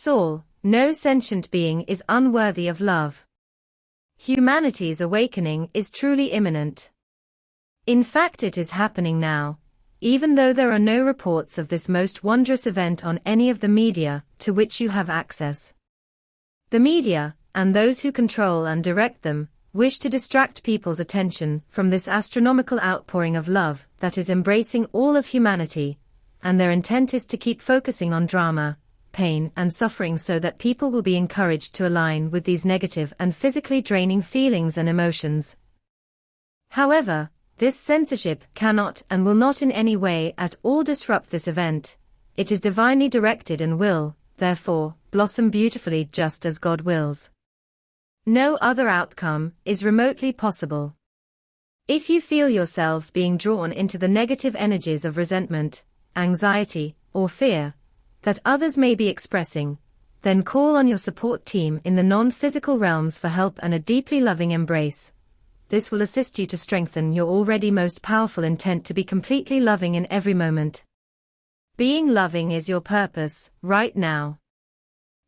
Saul, no sentient being is unworthy of love. Humanity's awakening is truly imminent. In fact, it is happening now, even though there are no reports of this most wondrous event on any of the media to which you have access. The media, and those who control and direct them, wish to distract people's attention from this astronomical outpouring of love that is embracing all of humanity, and their intent is to keep focusing on drama, pain and suffering so that people will be encouraged to align with these negative and physically draining feelings and emotions. However, this censorship cannot and will not in any way at all disrupt this event. It is divinely directed and will, therefore, blossom beautifully just as God wills. No other outcome is remotely possible. If you feel yourselves being drawn into the negative energies of resentment, anxiety, or fear that others may be expressing, then call on your support team in the non-physical realms for help and a deeply loving embrace. This will assist you to strengthen your already most powerful intent to be completely loving in every moment. Being loving is your purpose, right now.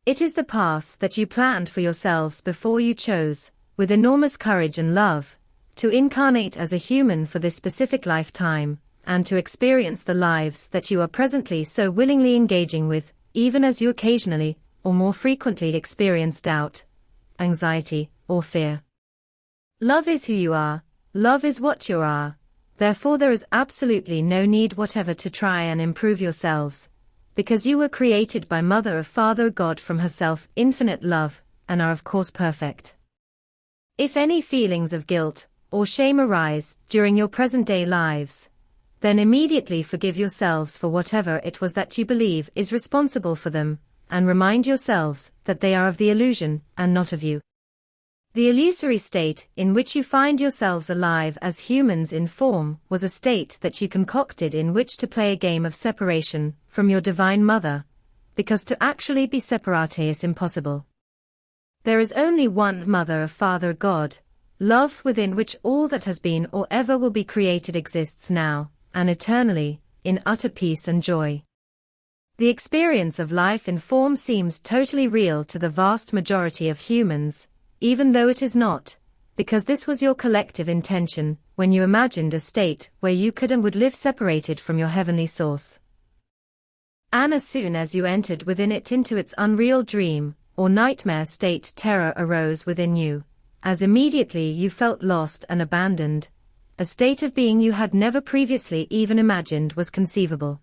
It is the path that you planned for yourselves before you chose, with enormous courage and love, to incarnate as a human for this specific lifetime, and to experience the lives that you are presently so willingly engaging with, even as you occasionally, or more frequently experience doubt, anxiety, or fear. Love is who you are, love is what you are, therefore there is absolutely no need whatever to try and improve yourselves, because you were created by Mother of Father God from herself infinite love, and are of course perfect. If any feelings of guilt or shame arise during your present-day lives, then immediately forgive yourselves for whatever it was that you believe is responsible for them, and remind yourselves that they are of the illusion and not of you. The illusory state in which you find yourselves alive as humans in form was a state that you concocted in which to play a game of separation from your Divine Mother, because to actually be separate is impossible. There is only one Mother of Father God, love within which all that has been or ever will be created exists now, and eternally, in utter peace and joy. The experience of life in form seems totally real to the vast majority of humans, even though it is not, because this was your collective intention when you imagined a state where you could and would live separated from your heavenly source. And as soon as you entered within it into its unreal dream, or nightmare state, terror arose within you, as immediately you felt lost and abandoned. A state of being you had never previously even imagined was conceivable.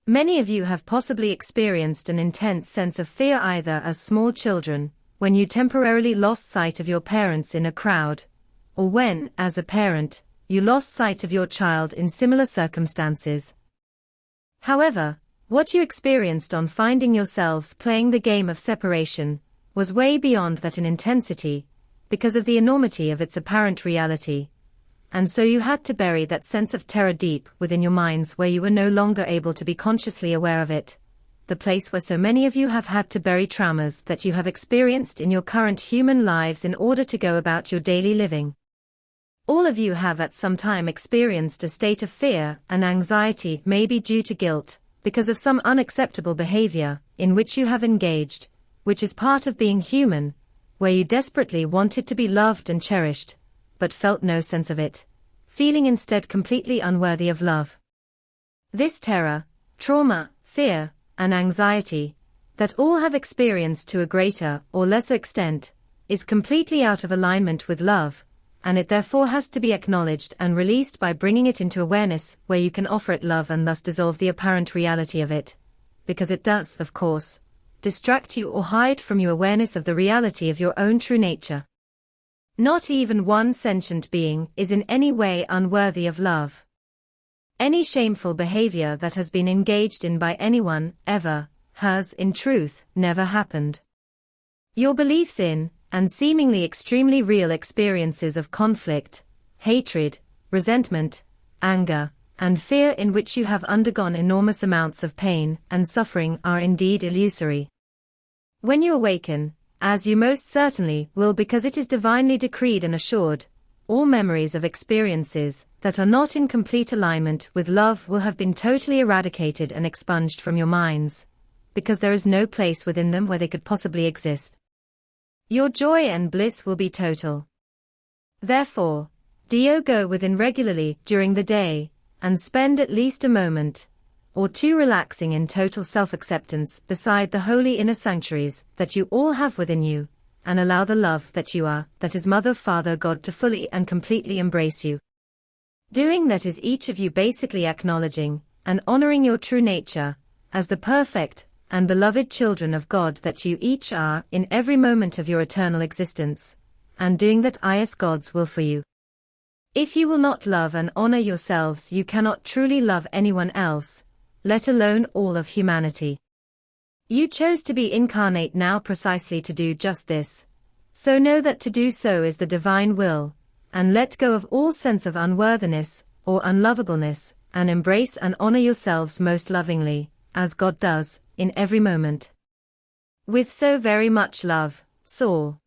Many of you have possibly experienced an intense sense of fear either as small children, when you temporarily lost sight of your parents in a crowd, or when, as a parent, you lost sight of your child in similar circumstances. However, what you experienced on finding yourselves playing the game of separation was way beyond that in intensity, because of the enormity of its apparent reality. And so you had to bury that sense of terror deep within your minds where you were no longer able to be consciously aware of it, the place where so many of you have had to bury traumas that you have experienced in your current human lives in order to go about your daily living. All of you have at some time experienced a state of fear and anxiety, maybe due to guilt, because of some unacceptable behavior in which you have engaged, which is part of being human, where you desperately wanted to be loved and cherished, but felt no sense of it, feeling instead completely unworthy of love. This terror, trauma, fear, and anxiety, that all have experienced to a greater or lesser extent, is completely out of alignment with love, and it therefore has to be acknowledged and released by bringing it into awareness where you can offer it love and thus dissolve the apparent reality of it, because it does, of course, distract you or hide from you awareness of the reality of your own true nature. Not even one sentient being is in any way unworthy of love. Any shameful behavior that has been engaged in by anyone, ever, has, in truth, never happened. Your beliefs in, and seemingly extremely real experiences of conflict, hatred, resentment, anger, and fear in which you have undergone enormous amounts of pain and suffering are indeed illusory. When you awaken, as you most certainly will because it is divinely decreed and assured, all memories of experiences that are not in complete alignment with love will have been totally eradicated and expunged from your minds, because there is no place within them where they could possibly exist. Your joy and bliss will be total. Therefore, go within regularly during the day, and spend at least a moment or two relaxing in total self-acceptance beside the holy inner sanctuaries that you all have within you, and allow the love that you are, that is Mother, Father, God, to fully and completely embrace you. Doing that is each of you basically acknowledging and honoring your true nature as the perfect and beloved children of God that you each are in every moment of your eternal existence, and doing that is God's will for you. If you will not love and honor yourselves, you cannot truly love anyone else, let alone all of humanity. You chose to be incarnate now precisely to do just this, so know that to do so is the divine will, and let go of all sense of unworthiness or unlovableness, and embrace and honor yourselves most lovingly, as God does, in every moment. With so very much love, Saul.